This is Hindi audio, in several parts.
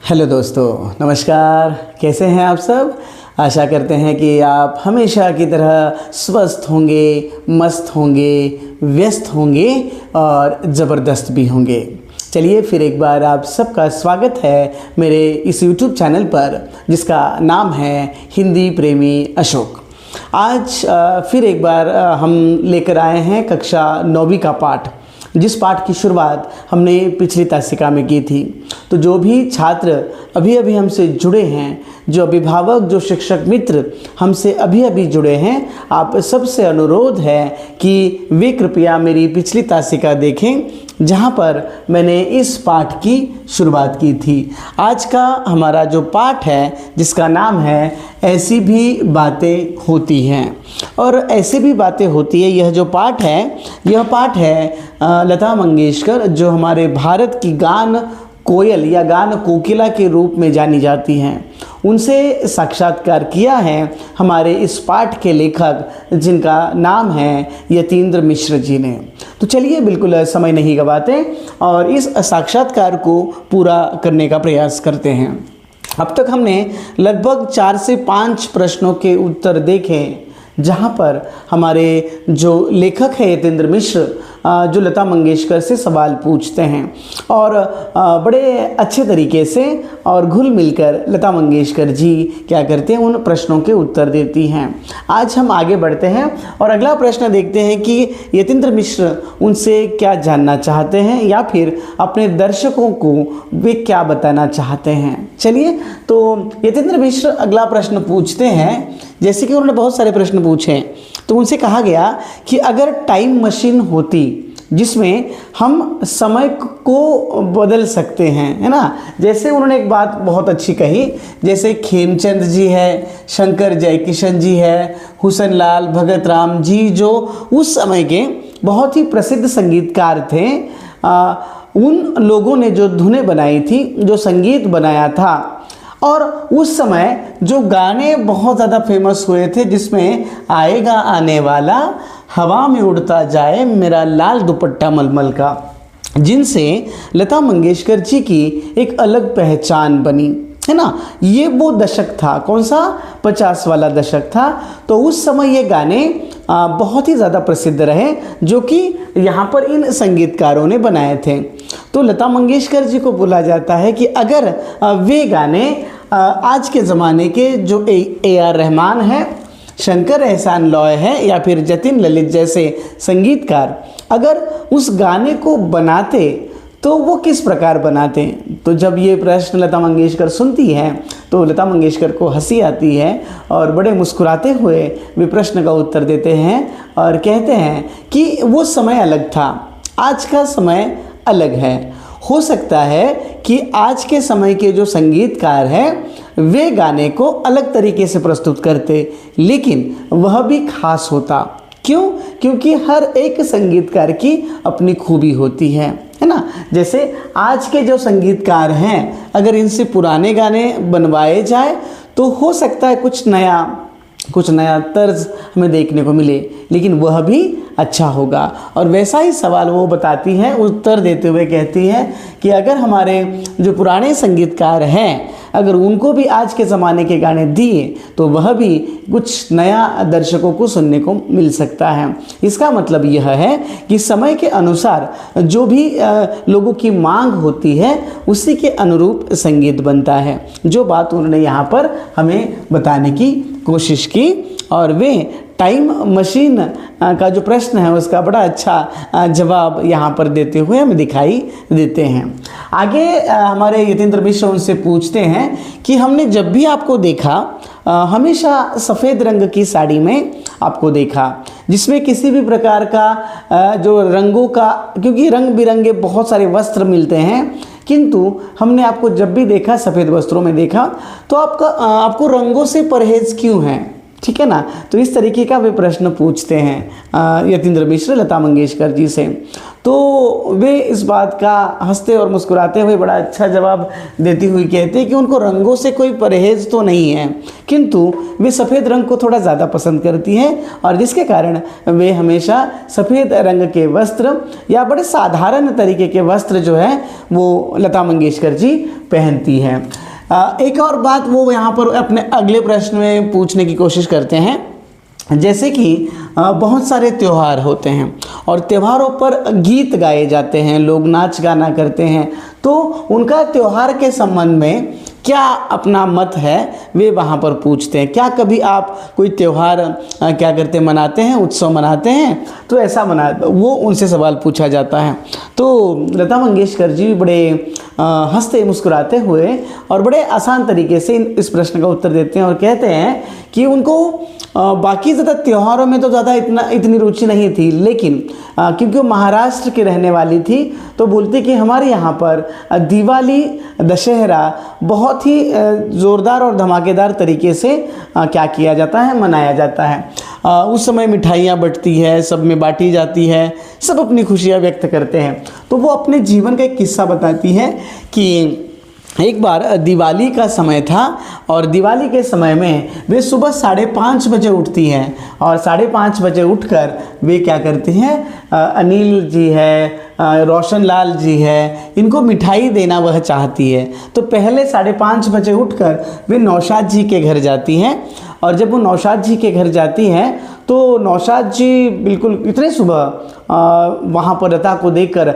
हेलो दोस्तों, नमस्कार। कैसे हैं आप सब? आशा करते हैं कि आप हमेशा की तरह स्वस्थ होंगे, मस्त होंगे, व्यस्त होंगे और ज़बरदस्त भी होंगे। चलिए फिर एक बार आप सबका स्वागत है मेरे इस YouTube चैनल पर, जिसका नाम है हिंदी प्रेमी अशोक। आज फिर एक बार हम लेकर आए हैं कक्षा 9वीं का पाठ, जिस पाठ की शुरुआत हमने पिछली तासिका में की थी। तो जो भी छात्र अभी अभी हमसे जुड़े हैं, जो अभिभावक, जो शिक्षक मित्र हमसे अभी अभी जुड़े हैं, आप सबसे अनुरोध है कि वे कृपया मेरी पिछली तासिका देखें, जहाँ पर मैंने इस पाठ की शुरुआत की थी। आज का हमारा जो पाठ है, जिसका नाम है ऐसी भी बातें होती हैं, और ऐसी भी बातें होती है, यह जो पाठ है, यह पाठ है लता मंगेशकर, जो हमारे भारत की गान कोयल या गान कोकिला के रूप में जानी जाती हैं, उनसे साक्षात्कार किया है हमारे इस पाठ के लेखक, जिनका नाम है यतीन्द्र मिश्र जी ने। तो चलिए बिल्कुल समय नहीं गवाते और इस साक्षात्कार को पूरा करने का प्रयास करते हैं। अब तक हमने लगभग 4 से 5 प्रश्नों के उत्तर देखे, जहाँ पर हमारे जो लेखक है यतीन्द्र मिश्र, जो लता मंगेशकर से सवाल पूछते हैं और बड़े अच्छे तरीके से और घुल मिलकर लता मंगेशकर जी क्या करते हैं, उन प्रश्नों के उत्तर देती हैं। आज हम आगे बढ़ते हैं और अगला प्रश्न देखते हैं कि यतीन्द्र मिश्र उनसे क्या जानना चाहते हैं या फिर अपने दर्शकों को वे क्या बताना चाहते हैं। चलिए, तो यतीन्द्र मिश्र अगला प्रश्न पूछते हैं। जैसे कि उन्होंने बहुत सारे प्रश्न पूछे, तो उनसे कहा गया कि अगर टाइम मशीन होती जिसमें हम समय को बदल सकते हैं, है ना। जैसे उन्होंने एक बात बहुत अच्छी कही, जैसे खेमचंद जी है, शंकर जयकिशन जी है, हुसन लाल भगत राम जी, जो उस समय के बहुत ही प्रसिद्ध संगीतकार थे, उन लोगों ने जो धुनें बनाई थी, जो संगीत बनाया था, और उस समय जो गाने बहुत ज़्यादा फेमस हुए थे, जिसमें आएगा आने वाला, हवा में उड़ता जाए मेरा लाल दुपट्टा मलमल का, जिनसे लता मंगेशकर जी की एक अलग पहचान बनी, है ना। ये वो दशक था, कौन सा? 50 वाला दशक था। तो उस समय ये गाने बहुत ही ज़्यादा प्रसिद्ध रहे, जो कि यहाँ पर इन संगीतकारों ने बनाए थे। तो लता मंगेशकर जी को बोला जाता है कि अगर वे गाने आज के ज़माने के जो AR रहमान है, शंकर एहसान लॉय है, या फिर जतिन ललित जैसे संगीतकार अगर उस गाने को बनाते, तो वो किस प्रकार बनाते। तो जब ये प्रश्न लता मंगेशकर सुनती हैं, तो लता मंगेशकर को हंसी आती है और बड़े मुस्कुराते हुए वे प्रश्न का उत्तर देते हैं और कहते हैं कि वो समय अलग था, आज का समय अलग है। हो सकता है कि आज के समय के जो संगीतकार हैं वे गाने को अलग तरीके से प्रस्तुत करते, लेकिन वह भी खास होता। क्यों? क्योंकि हर एक संगीतकार की अपनी खूबी होती है ना। जैसे आज के जो संगीतकार हैं, अगर इनसे पुराने गाने बनवाए जाए, तो हो सकता है कुछ नया तर्ज हमें देखने को मिले, लेकिन वह भी अच्छा होगा। और वैसा ही सवाल वो बताती हैं, उत्तर देते हुए कहती हैं कि अगर हमारे जो पुराने संगीतकार हैं, अगर उनको भी आज के ज़माने के गाने दिए, तो वह भी कुछ नया दर्शकों को सुनने को मिल सकता है। इसका मतलब यह है कि समय के अनुसार जो भी लोगों की मांग होती है, उसी के अनुरूप संगीत बनता है। जो बात उन्होंने यहाँ पर हमें बताने की कोशिश की, और वे टाइम मशीन का जो प्रश्न है उसका बड़ा अच्छा जवाब यहाँ पर देते हुए हमें दिखाई देते हैं। आगे हमारे यतीन्द्र मिश्र उनसे पूछते हैं कि हमने जब भी आपको देखा, हमेशा सफ़ेद रंग की साड़ी में आपको देखा, जिसमें किसी भी प्रकार का जो रंगों का, क्योंकि रंग बिरंगे बहुत सारे वस्त्र मिलते हैं, किंतु हमने आपको जब भी देखा सफ़ेद वस्त्रों में देखा, तो आपको रंगों से परहेज क्यों है? ठीक है ना। तो इस तरीके का वे प्रश्न पूछते हैं यतीन्द्र मिश्र लता मंगेशकर जी से। तो वे इस बात का हंसते और मुस्कुराते हुए बड़ा अच्छा जवाब देती हुई कहते हैं कि उनको रंगों से कोई परहेज तो नहीं है, किंतु वे सफ़ेद रंग को थोड़ा ज़्यादा पसंद करती हैं और जिसके कारण वे हमेशा सफ़ेद रंग के वस्त्र या बड़े साधारण तरीके के वस्त्र जो है वो लता मंगेशकर जी पहनती हैं। एक और बात वो यहाँ पर अपने अगले प्रश्न में पूछने की कोशिश करते हैं, जैसे कि बहुत सारे त्यौहार होते हैं और त्योहारों पर गीत गाए जाते हैं, लोग नाच गाना करते हैं, तो उनका त्यौहार के संबंध में क्या अपना मत है वे वहाँ पर पूछते हैं। क्या कभी आप कोई त्यौहार क्या करते मनाते हैं, उत्सव मनाते हैं, तो ऐसा वो उनसे सवाल पूछा जाता है। तो लता मंगेशकर जी बड़े हंसते मुस्कुराते हुए और बड़े आसान तरीके से इस प्रश्न का उत्तर देते हैं और कहते हैं कि उनको बाकी ज़्यादा त्योहारों में तो ज़्यादा इतनी रुचि नहीं थी, लेकिन क्योंकि वो महाराष्ट्र की रहने वाली थी तो बोलते कि हमारे यहाँ पर दिवाली, दशहरा बहुत ही ज़ोरदार और धमाकेदार तरीके से क्या किया जाता है, मनाया जाता है। उस समय मिठाइयाँ बंटती है, सब में बांटी जाती है, सब अपनी खुशियाँ व्यक्त करते हैं। तो वो अपने जीवन का एक किस्सा बताती है कि एक बार दिवाली का समय था और दिवाली के समय में वे सुबह 5:30 बजे उठती हैं और 5:30 बजे उठकर वे क्या करती हैं, अनिल जी है, रोशन लाल जी है, इनको मिठाई देना वह चाहती है। तो पहले 5:30 बजे उठकर वे नौशाद जी के घर जाती हैं और जब वो नौशाद जी के घर जाती हैं तो नौशाद जी बिल्कुल इतने सुबह वहाँ पर लता को देखकर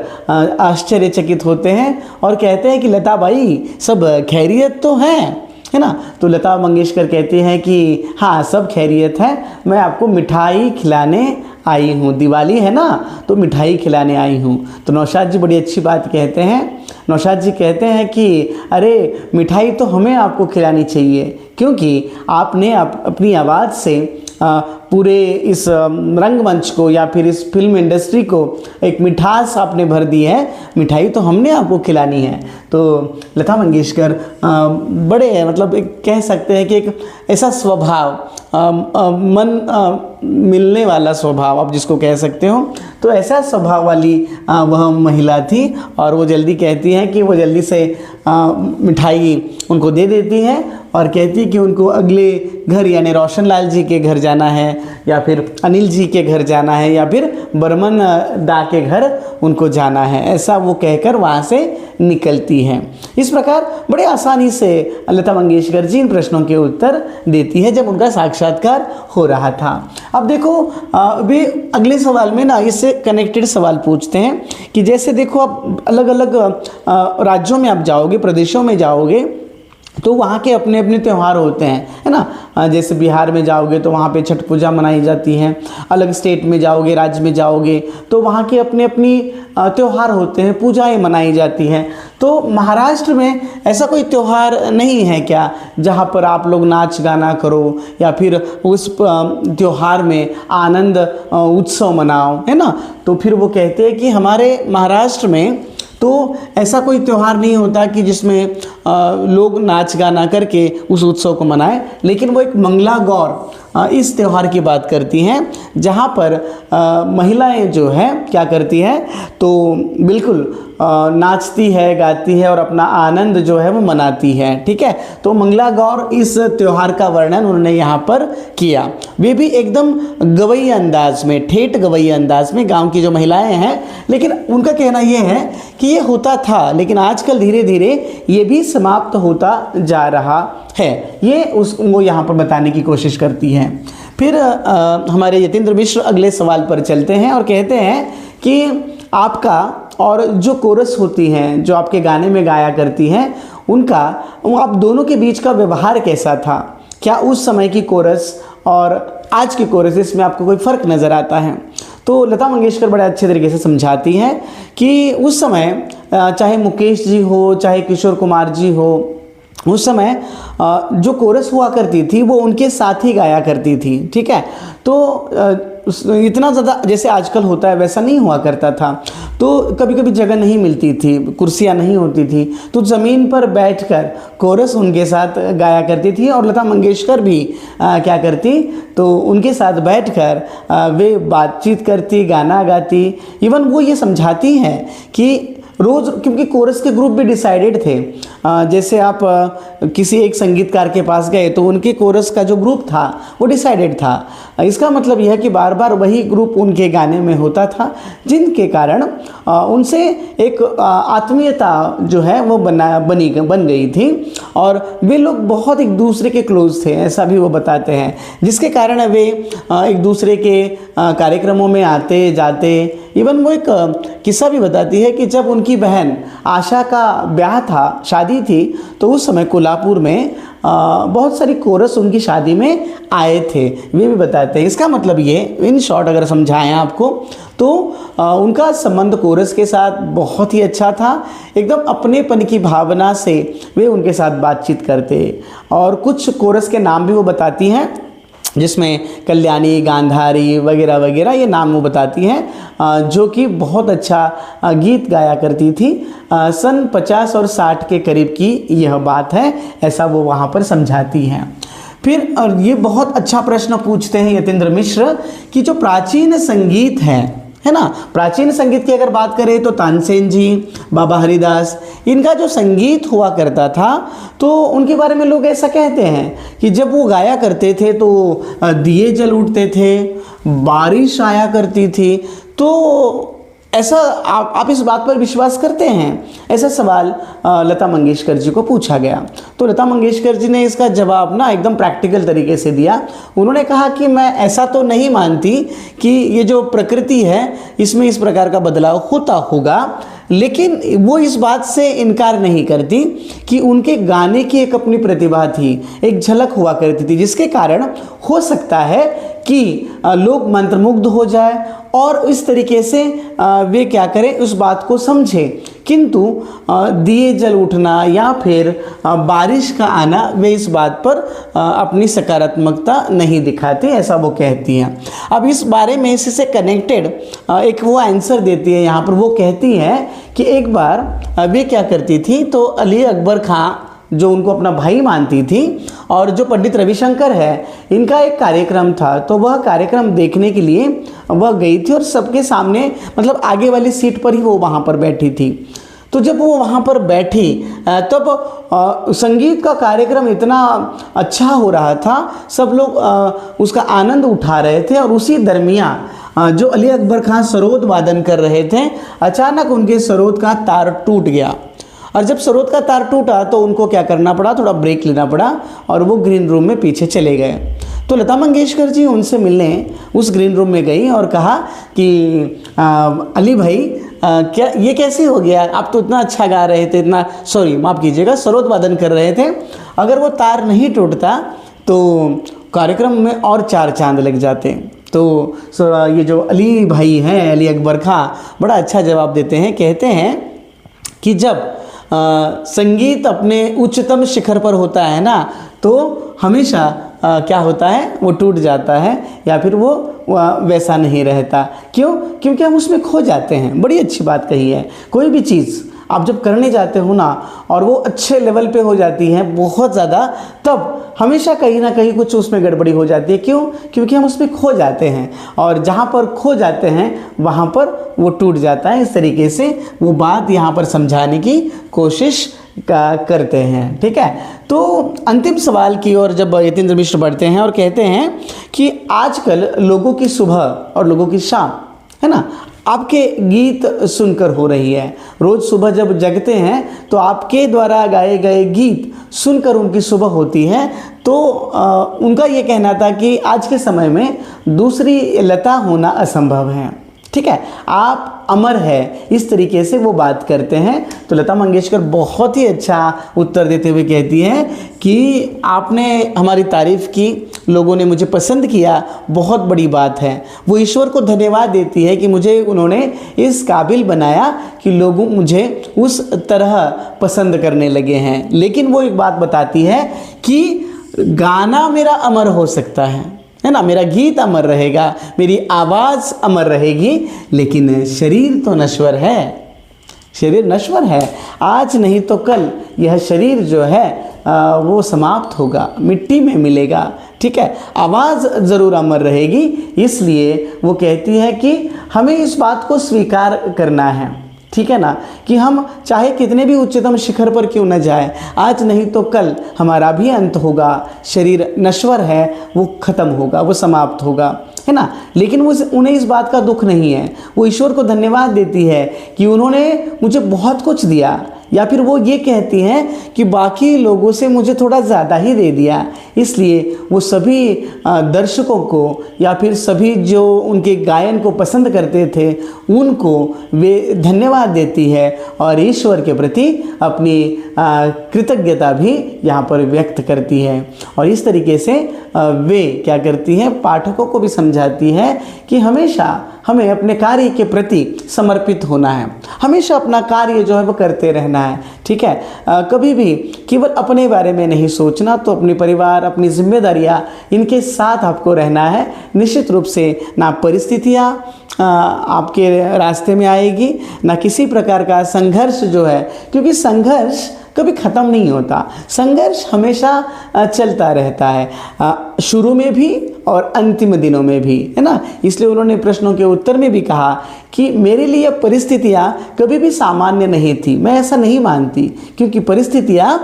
आश्चर्यचकित होते हैं और कहते हैं कि लता भाई सब खैरियत तो है ना। तो लता मंगेशकर कहती हैं कि हाँ सब खैरियत है, मैं आपको मिठाई खिलाने आई हूँ, दिवाली है ना तो मिठाई खिलाने आई हूँ। तो नौशाद जी बड़ी अच्छी बात कहते हैं। नौशाद जी कहते हैं कि अरे मिठाई तो हमें आपको खिलानी चाहिए, क्योंकि आपने अपनी आवाज़ से पूरे इस रंगमंच को या फिर इस फिल्म इंडस्ट्री को एक मिठास आपने भर दी है, मिठाई तो हमने आपको खिलानी है। तो लता मंगेशकर बड़े मतलब कह सकते हैं कि एक ऐसा स्वभाव, मन मिलने वाला स्वभाव आप जिसको कह सकते हो, तो ऐसा स्वभाव वाली वह महिला थी और वो जल्दी कहती हैं कि वो जल्दी से मिठाई उनको दे देती हैं और कहती कि उनको अगले घर यानी रोशन लाल जी के घर जाना है या फिर अनिल जी के घर जाना है या फिर बर्मन दा के घर उनको जाना है, ऐसा वो कहकर वहाँ से निकलती हैं। इस प्रकार बड़े आसानी से लता मंगेशकर जी इन प्रश्नों के उत्तर देती है जब उनका साक्षात्कार हो रहा था। अब देखो वे अगले सवाल में ना इससे कनेक्टेड सवाल पूछते हैं कि जैसे देखो आप अलग अलग राज्यों में आप जाओगे, प्रदेशों में जाओगे तो वहाँ के अपने अपने त्यौहार होते हैं, है ना। जैसे बिहार में जाओगे तो वहाँ पे छठ पूजा मनाई जाती है, अलग स्टेट में जाओगे, राज्य में जाओगे तो वहाँ के अपने अपनी त्यौहार होते हैं, पूजाएं मनाई जाती हैं। तो महाराष्ट्र में ऐसा कोई त्यौहार नहीं है क्या जहाँ पर आप लोग नाच गाना करो या फिर उस त्यौहार में आनंद उत्सव मनाओ, है ना। तो फिर वो कहते हैं कि हमारे महाराष्ट्र में तो ऐसा कोई त्यौहार नहीं होता कि जिसमें लोग नाच गाना करके उस उत्सव को मनाएं, लेकिन वो एक मंगला गौर इस त्यौहार की बात करती हैं जहाँ पर महिलाएं जो है क्या करती हैं तो बिल्कुल नाचती है, गाती है और अपना आनंद जो है वो मनाती है, ठीक है। तो मंगला गौर इस त्यौहार का वर्णन उन्होंने यहाँ पर किया, वे भी एकदम गवैया अंदाज में, ठेठ गवैया अंदाज में गांव की जो महिलाएं हैं। लेकिन उनका कहना ये है कि ये होता था लेकिन आजकल धीरे धीरे ये भी समाप्त होता जा रहा है, ये वो यहाँ पर बताने की कोशिश करती हैं। फिर हमारे यतीन्द्र मिश्र अगले सवाल पर चलते हैं और कहते हैं कि आपका और जो कोरस होती हैं जो आपके गाने में गाया करती हैं उनका आप दोनों के बीच का व्यवहार कैसा था, क्या उस समय की कोरस और आज की कोरस इसमें आपको कोई फ़र्क नज़र आता है। तो लता मंगेशकर बड़े अच्छे तरीके से समझाती हैं कि उस समय चाहे मुकेश जी हो चाहे किशोर कुमार जी हो, उस समय जो कोरस हुआ करती थी वो उनके साथ ही गाया करती थी, ठीक है। तो इतना ज़्यादा जैसे आजकल होता है वैसा नहीं हुआ करता था। तो कभी कभी जगह नहीं मिलती थी, कुर्सियाँ नहीं होती थी, तो ज़मीन पर बैठकर कोरस उनके साथ गाया करती थी। और लता मंगेशकर भी क्या करती, तो उनके साथ बैठकर वे बातचीत करती, गाना गाती। इवन वो ये समझाती हैं कि रोज़, क्योंकि कोरस के ग्रुप भी डिसाइडेड थे। जैसे आप किसी एक संगीतकार के पास गए तो उनके कोरस का जो ग्रुप था वो डिसाइडेड था। इसका मतलब यह है कि बार बार वही ग्रुप उनके गाने में होता था, जिनके कारण उनसे एक आत्मीयता जो है वो बन गई थी। और वे लोग बहुत एक दूसरे के क्लोज थे, ऐसा भी वो बताते हैं, जिसके कारण वे एक दूसरे के कार्यक्रमों में आते जाते। इवन वो एक किस्सा भी बताती है कि जब उनकी बहन आशा का ब्याह था, शादी थी, तो उस समय कोल्हापुर में बहुत सारी कोरस उनकी शादी में आए थे, वे भी बताते हैं। इसका मतलब ये इन शॉर्ट अगर समझाएं आपको तो उनका संबंध कोरस के साथ बहुत ही अच्छा था। एकदम अपनेपन की भावना से वे उनके साथ बातचीत करते। और कुछ कोरस के नाम भी वो बताती हैं, जिसमें कल्याणी, गांधारी वगैरह वगैरह ये नाम वो बताती हैं, जो कि बहुत अच्छा गीत गाया करती थी। सन 50 और 60 के करीब की यह बात है, ऐसा वो वहाँ पर समझाती हैं। फिर और ये बहुत अच्छा प्रश्न पूछते हैं यतीन्द्र मिश्र कि जो प्राचीन संगीत है ना, प्राचीन संगीत की अगर बात करें तो तानसेन जी, बाबा हरिदास, इनका जो संगीत हुआ करता था तो उनके बारे में लोग ऐसा कहते हैं कि जब वो गाया करते थे तो दिए जल उठते थे, बारिश आया करती थी। तो ऐसा आप इस बात पर विश्वास करते हैं? ऐसा सवाल लता मंगेशकर जी को पूछा गया। तो लता मंगेशकर जी ने इसका जवाब ना एकदम प्रैक्टिकल तरीके से दिया। उन्होंने कहा कि मैं ऐसा तो नहीं मानती कि ये जो प्रकृति है इसमें इस प्रकार का बदलाव होता होगा, लेकिन वो इस बात से इनकार नहीं करती कि उनके गाने की एक अपनी प्रतिभा थी, एक झलक हुआ करती थी, जिसके कारण हो सकता है कि लोग मंत्रमुग्ध हो जाए और इस तरीके से वे क्या करें, उस बात को समझें। किंतु दिए जल उठना या फिर बारिश का आना, वे इस बात पर अपनी सकारात्मकता नहीं दिखाते, ऐसा वो कहती हैं। अब इस बारे में इससे कनेक्टेड एक वो आंसर देती है यहाँ पर। वो कहती हैं कि एक बार वे क्या करती थी, तो अली अकबर खां जो उनको अपना भाई मानती थी और जो पंडित रविशंकर है, इनका एक कार्यक्रम था, तो वह कार्यक्रम देखने के लिए वह गई थी और सबके सामने मतलब आगे वाली सीट पर ही वो वहाँ पर बैठी थी। तो जब वो वहाँ पर बैठी तब संगीत का कार्यक्रम इतना अच्छा हो रहा था, सब लोग उसका आनंद उठा रहे थे। और उसी दरमियान जो अली अकबर खां सरोद वादन कर रहे थे, अचानक उनके सरोद का तार टूट गया। और जब सरोद का तार टूटा तो उनको क्या करना पड़ा, थोड़ा ब्रेक लेना पड़ा और वो ग्रीन रूम में पीछे चले गए। तो लता मंगेशकर जी उनसे मिलने उस ग्रीन रूम में गई और कहा कि अली भाई क्या ये कैसे हो गया, आप तो इतना अच्छा गा रहे थे, इतना माफ़ कीजिएगा, सरोद वादन कर रहे थे, अगर वो तार नहीं टूटता तो कार्यक्रम में और 4 चांद लग जाते। तो ये जो अली भाई हैं, अली अकबर खां, बड़ा अच्छा जवाब देते हैं। कहते हैं कि जब संगीत अपने उच्चतम शिखर पर होता है ना, तो हमेशा क्या होता है, वो टूट जाता है या फिर वो वैसा नहीं रहता। क्यों? क्योंकि हम उसमें खो जाते हैं। बड़ी अच्छी बात कही है। कोई भी चीज़ आप जब करने जाते हो ना और वो अच्छे लेवल पे हो जाती है बहुत ज़्यादा, तब हमेशा कहीं ना कहीं कुछ उसमें गड़बड़ी हो जाती है। क्यों? क्योंकि हम उसमें खो जाते हैं और जहाँ पर खो जाते हैं वहाँ पर वो टूट जाता है। इस तरीके से वो बात यहाँ पर समझाने की कोशिश करते हैं। ठीक है, तो अंतिम सवाल की ओर जब यतीन्द्र मिश्र बढ़ते हैं और कहते हैं कि आजकल लोगों की सुबह और लोगों की शाम, है ना, आपके गीत सुनकर हो रही है। रोज़ सुबह जब जगते हैं तो आपके द्वारा गाए गए गीत सुनकर उनकी सुबह होती है। तो उनका ये कहना था कि आज के समय में दूसरी लता होना असंभव है। ठीक है, आप अमर है, इस तरीके से वो बात करते हैं। तो लता मंगेशकर बहुत ही अच्छा उत्तर देते हुए कहती हैं कि आपने हमारी तारीफ़ की, लोगों ने मुझे पसंद किया, बहुत बड़ी बात है। वो ईश्वर को धन्यवाद देती है कि मुझे उन्होंने इस काबिल बनाया कि लोग मुझे उस तरह पसंद करने लगे हैं। लेकिन वो एक बात बताती है कि गाना मेरा अमर हो सकता है, है ना, मेरा गीत अमर रहेगा, मेरी आवाज़ अमर रहेगी, लेकिन शरीर तो नश्वर है, शरीर नश्वर है। आज नहीं तो कल यह शरीर जो है वो समाप्त होगा, मिट्टी में मिलेगा, ठीक है। आवाज़ ज़रूर अमर रहेगी, इसलिए वो कहती है कि हमें इस बात को स्वीकार करना है, ठीक है ना, कि हम चाहे कितने भी उच्चतम शिखर पर क्यों न जाए, आज नहीं तो कल हमारा भी अंत होगा। शरीर नश्वर है, वो ख़त्म होगा, वो समाप्त होगा, है ना। लेकिन वो उन्हें इस बात का दुख नहीं है। वो ईश्वर को धन्यवाद देती है कि उन्होंने मुझे बहुत कुछ दिया, या फिर वो ये कहती हैं कि बाकी लोगों से मुझे थोड़ा ज़्यादा ही दे दिया, इसलिए वो सभी दर्शकों को या फिर सभी जो उनके गायन को पसंद करते थे उनको वे धन्यवाद देती है और ईश्वर के प्रति अपनी कृतज्ञता भी यहाँ पर व्यक्त करती है। और इस तरीके से वे क्या करती हैं, पाठकों को भी समझाती है कि हमेशा हमें अपने कार्य के प्रति समर्पित होना है, हमेशा अपना कार्य जो है वो करते रहना है, ठीक है। कभी भी केवल अपने बारे में नहीं सोचना, तो अपने परिवार, अपनी जिम्मेदारियां, इनके साथ आपको रहना है। निश्चित रूप से ना परिस्थितियां आपके रास्ते में आएगी, ना किसी प्रकार का संघर्ष जो है, क्योंकि संघर्ष कभी ख़त्म नहीं होता, संघर्ष हमेशा चलता रहता है, शुरू में भी और अंतिम दिनों में भी, है ना। इसलिए उन्होंने प्रश्नों के उत्तर में भी कहा कि मेरे लिए परिस्थितियाँ कभी भी सामान्य नहीं थी। मैं ऐसा नहीं मानती, क्योंकि परिस्थितियाँ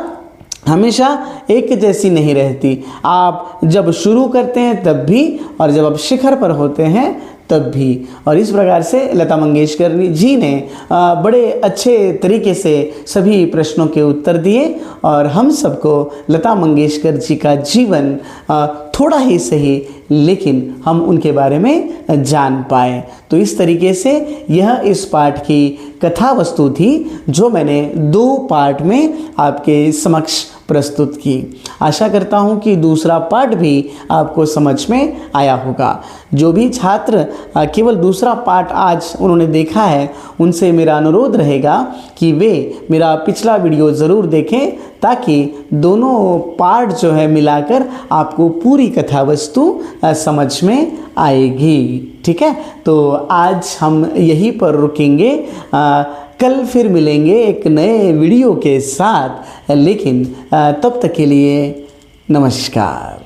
हमेशा एक जैसी नहीं रहती। आप जब शुरू करते हैं तब भी, और जब आप शिखर पर होते हैं तब भी। और इस प्रकार से लता मंगेशकर जी ने बड़े अच्छे तरीके से सभी प्रश्नों के उत्तर दिए, और हम सबको लता मंगेशकर जी का जीवन थोड़ा ही सही, लेकिन हम उनके बारे में जान पाए। तो इस तरीके से यह इस पाठ की कथा वस्तु थी, जो मैंने 2 पार्ट में आपके समक्ष प्रस्तुत की। आशा करता हूँ कि दूसरा पार्ट भी आपको समझ में आया होगा। जो भी छात्र केवल दूसरा पार्ट आज उन्होंने देखा है, उनसे मेरा अनुरोध रहेगा कि वे मेरा पिछला वीडियो ज़रूर देखें, ताकि दोनों पार्ट जो है मिलाकर आपको पूरी कथा वस्तु समझ में आएगी, ठीक है। तो आज हम यहीं पर रुकेंगे, कल फिर मिलेंगे एक नए वीडियो के साथ, लेकिन तब तक के लिए नमस्कार।